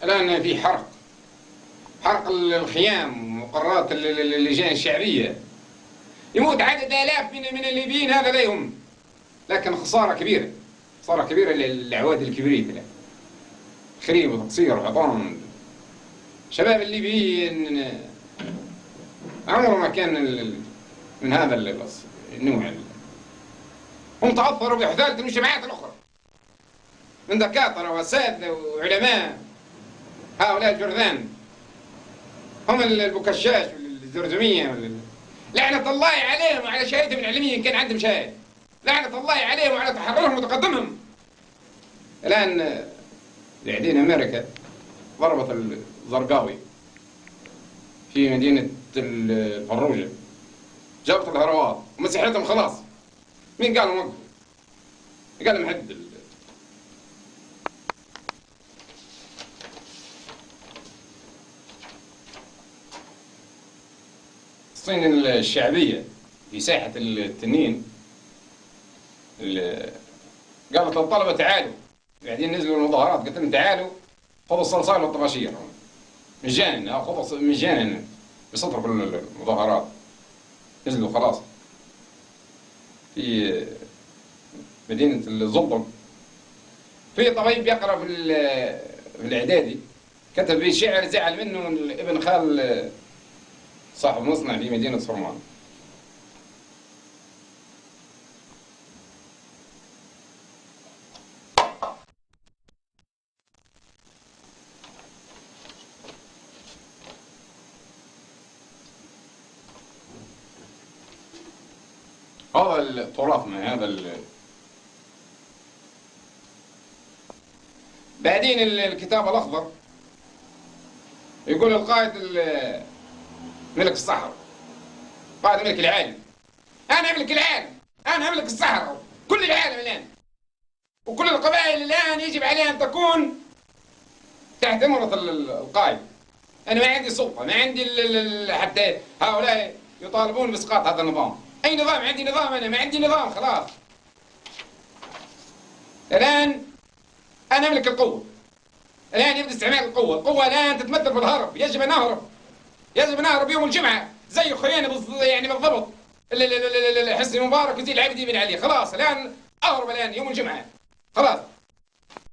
الآن في حرق الخيام ومقرات اللجان الشعبية. يموت عدد آلاف من الليبيين، هذا لا يهم، لكن خسارة كبيرة، خسارة كبيرة للعوادل الكبريت الآن. خريب وتقصير وحطام. شباب الليبيين عمره ما كان من هذا النوع. هم تأثروا بحثالة المجتمعات الأخرى من دكاترة وأساتذة وعلماء. هؤلاء الجرذان هم البوكشاش والزرزمية لعنة الله عليهم وعلى شهادتهم العلمية إن كان عندهم شهادة. لعنة الله عليهم وعلى تحررهم وتقدمهم. الآن بعدين أمريكا ضربت الزرقاوي في مدينة الفروجة، جابت الهروات ومسحتهم خلاص. مين قال لهم وقفوا؟ قال لهم حد الصين الشعبية في ساحة التنين قالت للطلبة تعالوا، بعدين نزلوا المظاهرات قلت لهم تعالوا خذوا الصلصال والطباشير مجانا، خذوا مجانا بسطر كل المظاهرات. نزلوا خلاص في مدينة الزلطم. في طبيب يقرأ في الإعدادي كتب به شعر زعل منه ابن خال صاحب مصنع في مدينة صرمان. هذا تراثنا هذا بعدين الكتاب الأخضر يقول القائد ملك الصحراء، قائد ملك العالم. أنا ملك العالم، أنا ملك الصحراء، كل العالم الآن وكل القبائل الآن يجب عليها أن تكون تحت إمرة القائد. أنا ما عندي سلطة، ما عندي حتى هؤلاء يطالبون بإسقاط هذا النظام. أي نظام؟ عندي نظام، أنا ما عندي نظام خلاص. الآن أنا أملك القوة، الآن يبدأ استعمال القوة. القوة الآن تتمثل بالهرب. يجب أن نهرب، يجب أن نهرب يوم الجمعة زي أخويانا يعني بالضبط حسني مبارك وزي العابدين بن علي. خلاص الآن أهرب الآن يوم الجمعة خلاص.